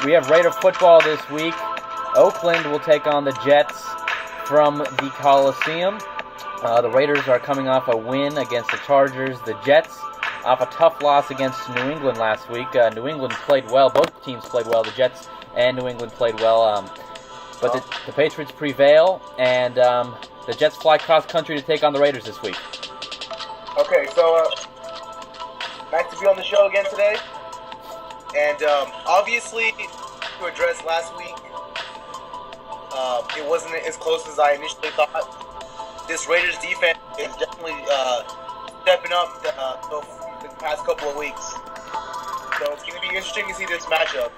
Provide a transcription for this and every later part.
We have Raider football this week. Oakland will take on the Jets from the Coliseum. The Raiders are coming off a win against the Chargers. The Jets off a tough loss against New England last week. New England played well. Both teams played well. The Jets and New England played well. But the Patriots prevail, and the Jets fly cross country to take on the Raiders this week. Okay, so nice to be on the show again today. And obviously, to address last week, it wasn't as close as I initially thought. This Raiders defense is definitely stepping up the past couple of weeks. So it's going to be interesting to see this matchup.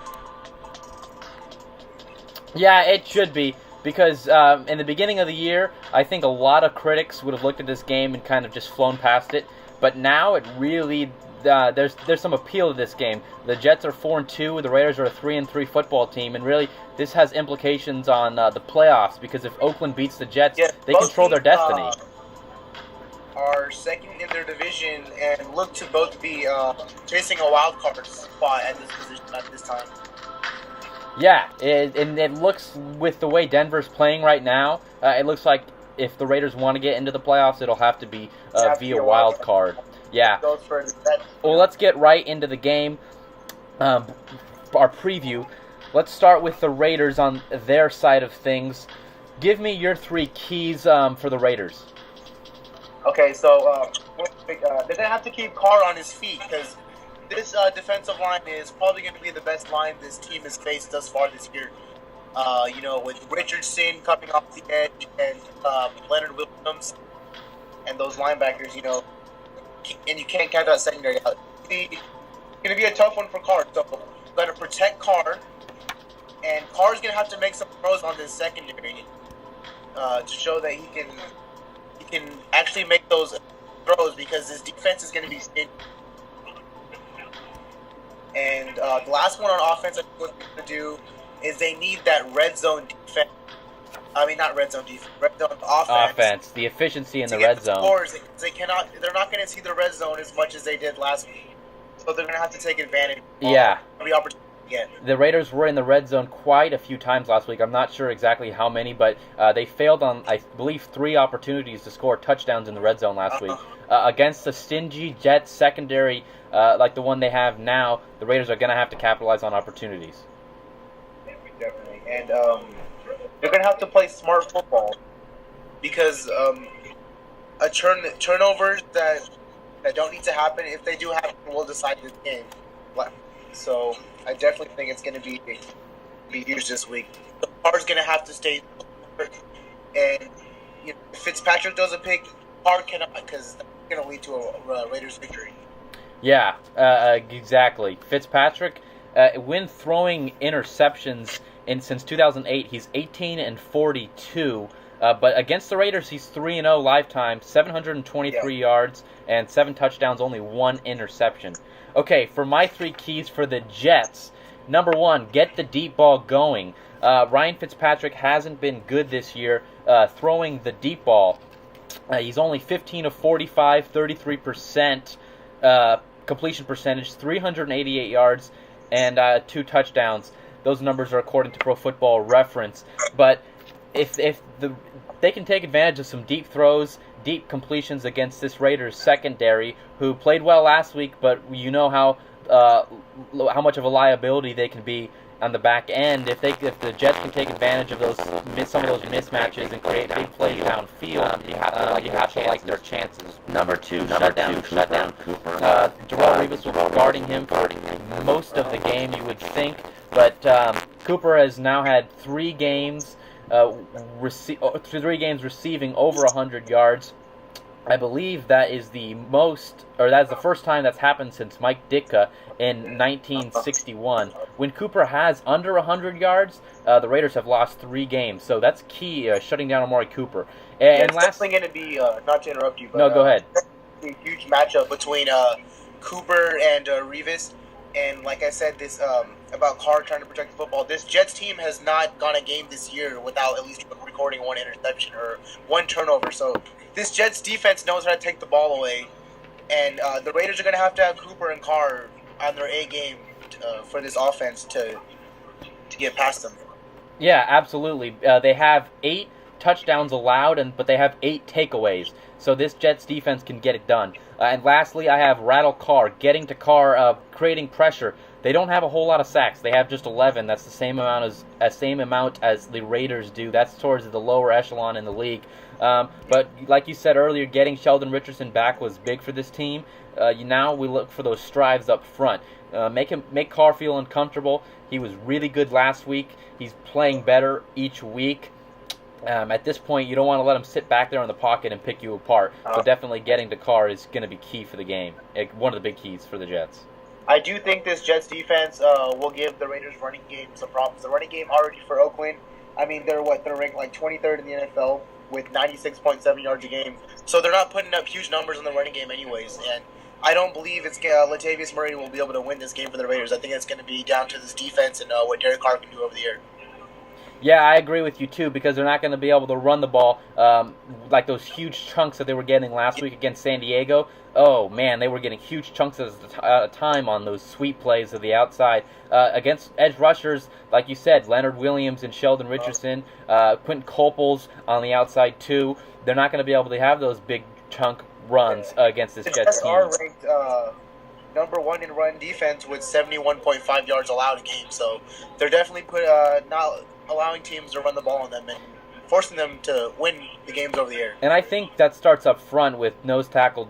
Yeah, it should be, because in the beginning of the year, I think a lot of critics would have looked at this game and kind of just flown past it. But now it really, there's some appeal to this game. The Jets are 4-2, the Raiders are a 3-3 football team, and really this has implications on the playoffs, because if Oakland beats the Jets, they control their destiny. Are second in their division and look to both be chasing a wild card spot at this position at this time. Yeah, and it looks, with the way Denver's playing right now, it looks like if the Raiders want to get into the playoffs, it'll have to be via wild card. Yeah. Well, let's get right into the game, our preview. Let's start with the Raiders on their side of things. Give me your three keys for the Raiders. Okay, so they're going to have to keep Carr on his feet, because this defensive line is probably going to be the best line this team has faced thus far this year. With Richardson coming off the edge and Leonard Williams and those linebackers, and you can't count that secondary out. It's going to be a tough one for Carr. So we're going to protect Carr, and Carr's going to have to make some throws on this secondary to show that he can actually make those throws, because this defense is going to be stingy. And the last one on offense I think what they're going to do is they need that red zone defense. I mean, not red zone defense, red zone offense. The efficiency in the red zone. Scores. They're not going to see the red zone as much as they did last week. So they're going to have to take advantage of the opportunity again. The Raiders were in the red zone quite a few times last week. I'm not sure exactly how many, but they failed on, I believe, 3 opportunities to score touchdowns in the red zone last week. Against the stingy Jets secondary, like the one they have now, the Raiders are going to have to capitalize on opportunities. Definitely. And they're going to have to play smart football, because turnovers that don't need to happen, if they do happen, will decide this game. So I definitely think it's going to be used this week. The Carr's going to have to stay, and if Fitzpatrick does a pick, Carr cannot, because that's going to lead to a Raiders victory. Yeah, exactly. Fitzpatrick, when throwing interceptions since 2008, he's 18-42. But against the Raiders, he's 3-0 lifetime, 723 yards and 7 touchdowns, only 1 interception. Okay, for my 3 keys for the Jets, number 1, get the deep ball going. Ryan Fitzpatrick hasn't been good this year throwing the deep ball. He's only 15 of 45, 33% completion percentage, 388 yards, and 2 touchdowns. Those numbers are according to Pro Football Reference. But if they can take advantage of some deep throws, deep completions against this Raiders secondary, who played well last week, but you know how much of a liability they can be on the back end. If the Jets can take advantage of some of those mismatches and create big plays downfield, you have to like their chances. Number 2, shut down Cooper. Darrelle Revis will be guarding him for most of the game, you would think, but Cooper has now had 3 games receiving over 100 yards. I believe that is the first time that's happened since Mike Ditka in 1961. When Cooper has under 100 yards, the Raiders have lost 3 games. So that's key, shutting down Amari Cooper. And it's definitely going to be, not to interrupt you, but no, go ahead. A huge matchup between Cooper and Revis. And like I said, this about Carr trying to protect the football. This Jets team has not gone a game this year without at least recording 1 interception or 1 turnover. So this Jets defense knows how to take the ball away, and the Raiders are going to have Cooper and Carr on their A game for this offense to to get past them. Yeah, absolutely. They have 8 touchdowns allowed, but they have 8 takeaways. So this Jets defense can get it done. And lastly, I have Rattle Carr, getting to Carr, creating pressure. They don't have a whole lot of sacks. They have just 11. That's the same amount as the Raiders do. That's towards the lower echelon in the league. But like you said earlier, getting Sheldon Richardson back was big for this team. Now we look for those strives up front. Make Carr feel uncomfortable. He was really good last week. He's playing better each week. At this point, you don't want to let him sit back there in the pocket and pick you apart. So definitely getting to Carr is going to be key for the game. One of the big keys for the Jets. I do think this Jets defense will give the Raiders running game some problems. The running game already for Oakland, I mean, they're ranked like 23rd in the NFL with 96.7 yards a game. So they're not putting up huge numbers in the running game anyways. And I don't believe it's Latavius Murray will be able to win this game for the Raiders. I think it's going to be down to this defense and what Derek Carr can do over the air. Yeah, I agree with you too, because they're not going to be able to run the ball like those huge chunks that they were getting last week against San Diego. Oh man, they were getting huge chunks at a time on those sweep plays to the outside. Against edge rushers, like you said, Leonard Williams and Sheldon Richardson, Quentin Coples on the outside too. They're not going to be able to have those big chunk runs against this Jets team. Are ranked number 1 in run defense with 71.5 yards allowed a game, so they're definitely not allowing teams to run the ball on them and forcing them to win the games over the air. And I think that starts up front with nose tackle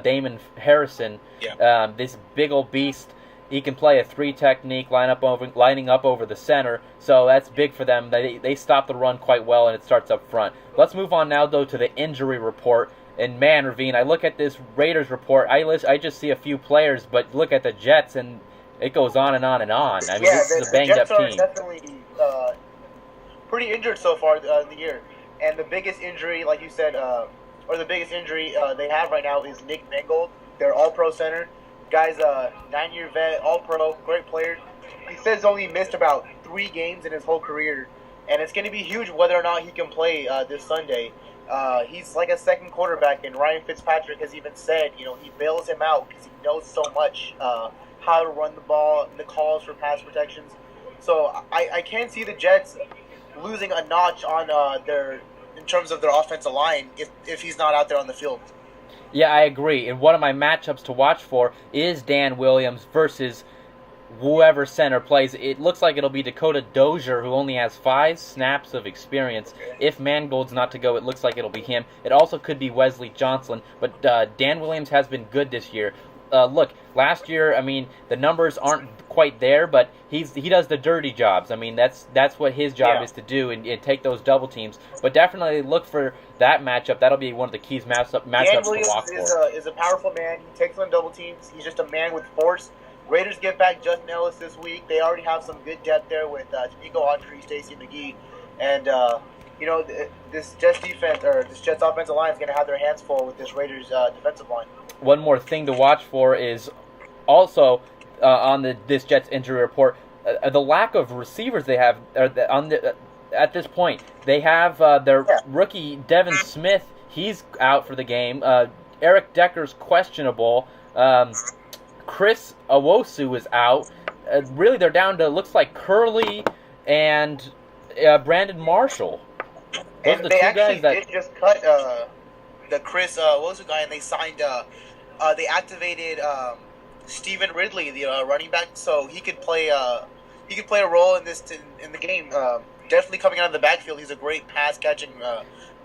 Damon Harrison. Yeah. This big old beast. He can play a 3 technique, lining up over the center. So that's big for them. They stop the run quite well, and it starts up front. Let's move on now, though, to the injury report. And man, Ravine, I look at this Raiders report. I just see a few players, but look at the Jets, and it goes on and on and on. I mean, this is a banged-up team. The Jets are definitely pretty injured so far in the year. And the biggest injury, like you said, or the biggest injury they have right now is Nick Mangold, their all-pro center. Guy's a 9-year vet, all-pro, great player. He says he's only missed about 3 games in his whole career. And it's going to be huge whether or not he can play this Sunday. He's like a second quarterback, and Ryan Fitzpatrick has even said, he bails him out because he knows so much how to run the ball, the calls for pass protections. So I can't see the Jets losing a notch on in terms of their offensive line if he's not out there on the field. Yeah, I agree. And one of my matchups to watch for is Dan Williams versus whoever center plays. It looks like it'll be Dakota Dozier, who only has 5 snaps of experience. If Mangold's not to go, it looks like it'll be him. It also could be Wesley Johnson, but Dan Williams has been good this year. Look, last year, I mean, the numbers aren't quite there, but he does the dirty jobs. I mean, that's what his job is to do and take those double teams. But definitely look for that matchup. That'll be one of the keys matchups to watch for. Is a powerful man. He takes on double teams. He's just a man with force. Raiders get back Justin Ellis this week. They already have some good depth there with D'Amico Autry, Stacey McGee, and this Jets defense or this Jets offensive line is going to have their hands full with this Raiders defensive line. One more thing to watch for is also on this Jets injury report, the lack of receivers they have at this point. They have their rookie Devin Smith. He's out for the game. Eric Decker's questionable. Chris Owosu is out. Really, they're down to looks like Curley and Brandon Marshall. Those And they actually did just cut the Chris Owosu guy, and they signed. They activated Stephen Ridley, the running back, so he could play. He could play a role in the game. Definitely coming out of the backfield, he's a great pass catching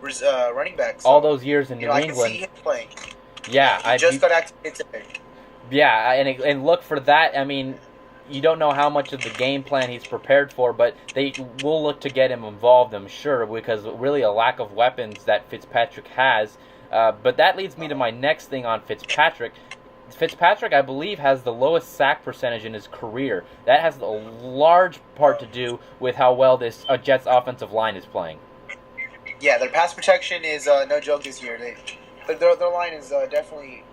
running back. So, all those years in New England, I can see him playing. Yeah, he just got activated today. Yeah, and look for that. I mean, you don't know how much of the game plan he's prepared for, but they will look to get him involved, I'm sure, because really a lack of weapons that Fitzpatrick has. But that leads me to my next thing on Fitzpatrick. Fitzpatrick, I believe, has the lowest sack percentage in his career. That has a large part to do with how well this Jets offensive line is playing. Yeah, their pass protection is no joke this year. Their line is definitely...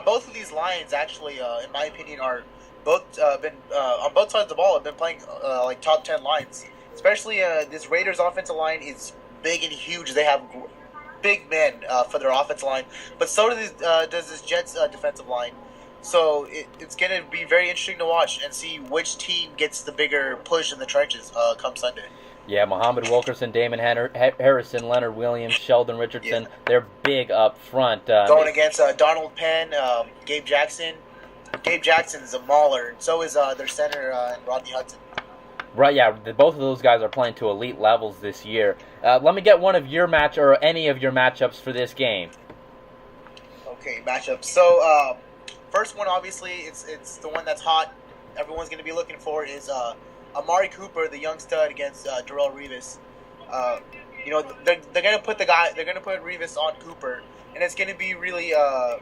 both of these lines, actually, in my opinion, are both been on both sides of the ball have been playing like top 10 lines. Especially this Raiders offensive line is big and huge. They have big men for their offensive line, but so does this Jets defensive line. So it's going to be very interesting to watch and see which team gets the bigger push in the trenches come Sunday. Yeah, Muhammad Wilkerson, Damon Harrison, Leonard Williams, Sheldon Richardson, they're big up front. Going against Donald Penn, Gabe Jackson. Gabe Jackson's a mauler, and so is their center, Rodney Hudson. Right, yeah, both of those guys are playing to elite levels this year. Let me get one of your any of your matchups for this game. Okay, matchups. So, first one, obviously, it's the one that's hot. Everyone's going to be looking for is Amari Cooper, the young stud, against Darrelle Revis. They're going to put Revis on Cooper, and it's going to be really, a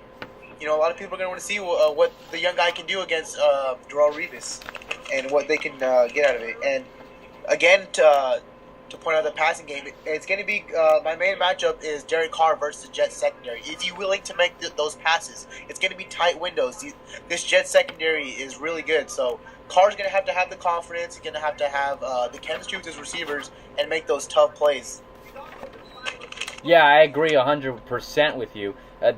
lot of people are going to want to see what the young guy can do against Darrelle Revis and what they can get out of it. And again, to point out the passing game, it's going to be my main matchup is Derek Carr versus the Jets secondary. Is he willing to make those passes? It's going to be tight windows. This Jets secondary is really good, so Carr's going to have the confidence. He's going to have the chemistry with his receivers and make those tough plays. Yeah, I agree 100% with you. I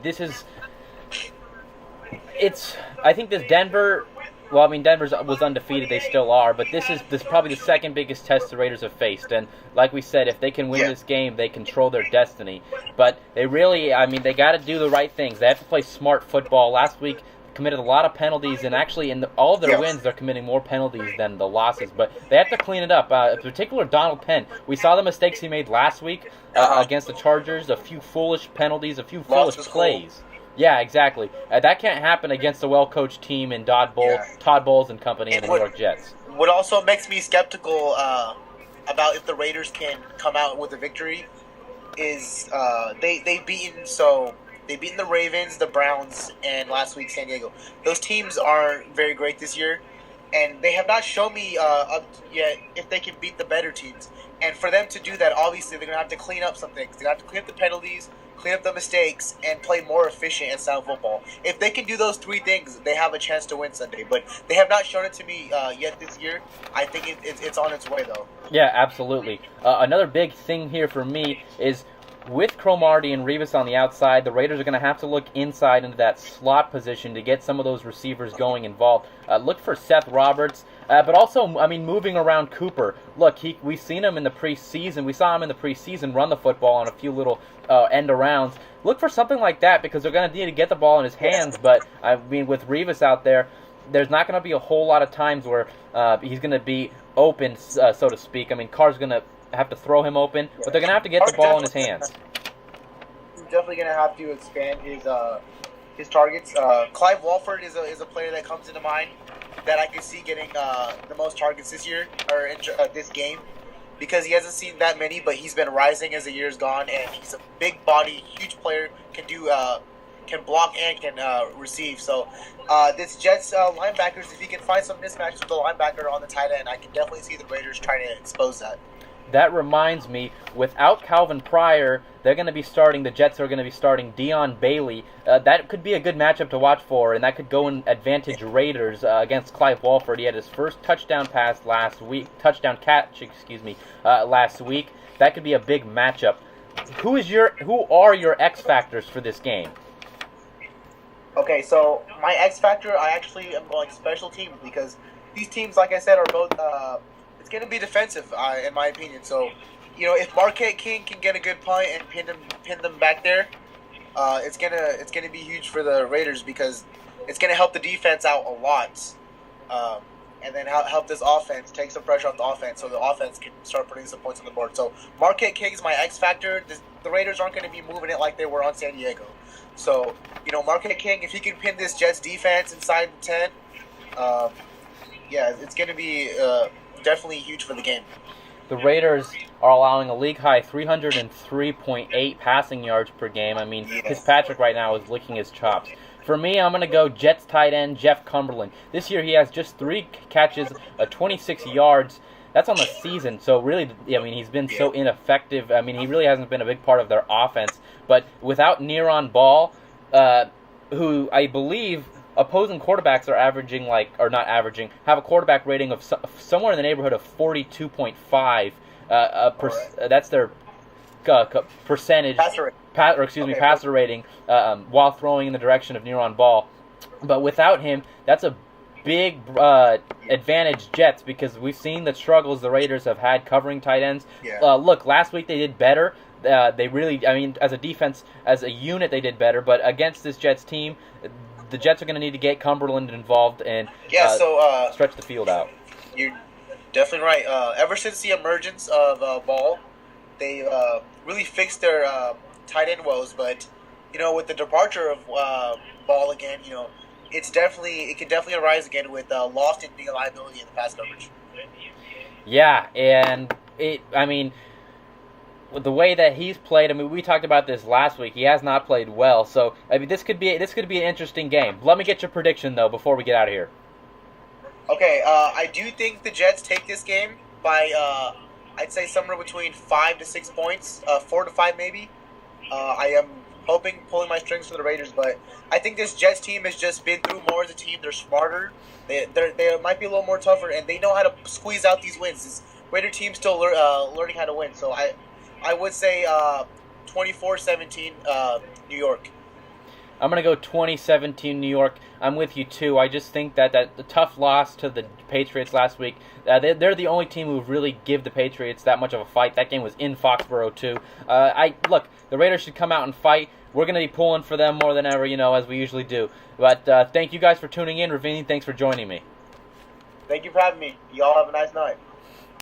think this Denver. Well, I mean, Denver was undefeated. They still are. But this is probably the second biggest test the Raiders have faced. And like we said, if they can win this game, they control their destiny. But they they got to do the right things. They have to play smart football. Last week, committed a lot of penalties. And actually, in all of their wins, they're committing more penalties than the losses. But they have to clean it up. In particular, Donald Penn. We saw the mistakes he made last week against the Chargers. A few foolish penalties, a few foolish plays. Cool. Yeah, exactly. That can't happen against a well-coached team in Todd Bowles and company and the New York Jets. What also makes me skeptical about if the Raiders can come out with a victory is they've beaten the Ravens, the Browns, and last week San Diego. Those teams aren't very great this year, and they have not shown me up yet if they can beat the better teams. And for them to do that, obviously they're going to have to clean up some things. They're going to have to clean up the penalties, clean up the mistakes, and play more efficient and sound football. If they can do those three things, they have a chance to win Sunday. But they have not shown it to me yet this year. I think it's on its way, though. Yeah, absolutely. Another big thing here for me is with Cromartie and Revis on the outside, the Raiders are going to have to look inside into that slot position to get some of those receivers going involved. Look for Seth Roberts. But also, moving around Cooper. Look, we've seen him in the preseason. We saw him in the preseason run the football on a few little end arounds. Look for something like that because they're going to need to get the ball in his hands. But, with Revis out there, there's not going to be a whole lot of times where he's going to be open, so to speak. Carr's going to have to throw him open, but they're going to have to get the ball in his hands. He's definitely going to have to expand his targets. Clive Walford is a player that comes into mind that I could see getting the most targets this year or in this game because he hasn't seen that many, but he's been rising as the year's gone, and he's a big body, huge player, can block and can receive. So this Jets linebackers, if he can find some mismatches with the linebacker on the tight end, I can definitely see the Raiders trying to expose that. That reminds me, without Calvin Pryor, the Jets are going to be starting Dion Bailey. That could be a good matchup to watch for, and that could go in advantage Raiders against Clive Walford. He had his first touchdown catch last week. That could be a big matchup. Who are your X factors for this game? Okay, so my X factor, I actually am going special teams because these teams, like I said, are both. It's going to be defensive, in my opinion. So, if Marquette King can get a good punt and pin them back there, it's gonna be huge for the Raiders because it's gonna help the defense out a lot, and then help this offense take some pressure off the offense, so the offense can start putting some points on the board. So Marquette King is my X factor. The Raiders aren't going to be moving it like they were on San Diego. So Marquette King, if he can pin this Jets defense inside the 10, it's going to be definitely huge for the game. The Raiders are allowing a league-high 303.8 passing yards per game. Fitzpatrick right now is licking his chops. For me, I'm going to go Jets tight end Jeff Cumberland. This year he has just 3 catches, 26 yards. That's on the season. So really, he's been so ineffective. He really hasn't been a big part of their offense. But without Neron Ball, who I believe opposing quarterbacks are have a quarterback rating of somewhere in the neighborhood of 42.5. That's their percentage. Passer rating while throwing in the direction of Neron Ball. But without him, that's a big advantage Jets, because we've seen the struggles the Raiders have had covering tight ends. Yeah. Look, last week they did better. They really, I mean, as a defense, as a unit, they did better. But against this Jets team, the Jets are going to need to get Cumberland involved and stretch the field out. You're definitely right. Ever since the emergence of Ball, they really fixed their tight end woes. But with the departure of Ball again, it can definitely arise again with Lofton being a liability in the pass coverage. Yeah, and with the way that he's played, we talked about this last week. He has not played well, so this could be an interesting game. Let me get your prediction though before we get out of here. Okay, I do think the Jets take this game by I'd say somewhere between 5 to 6 points, 4 to 5 maybe. I am pulling my strings for the Raiders, but I think this Jets team has just been through more as a team. They're smarter. They might be a little more tougher, and they know how to squeeze out these wins. This Raider team's still learning how to win, so I would say 24-17 New York. I'm going to go 2017 New York. I'm with you, too. I just think that the tough loss to the Patriots last week, they're the only team who really give the Patriots that much of a fight. That game was in Foxborough, too. Look, the Raiders should come out and fight. We're going to be pulling for them more than ever, as we usually do. But thank you guys for tuning in. Ravini, thanks for joining me. Thank you for having me. Y'all have a nice night.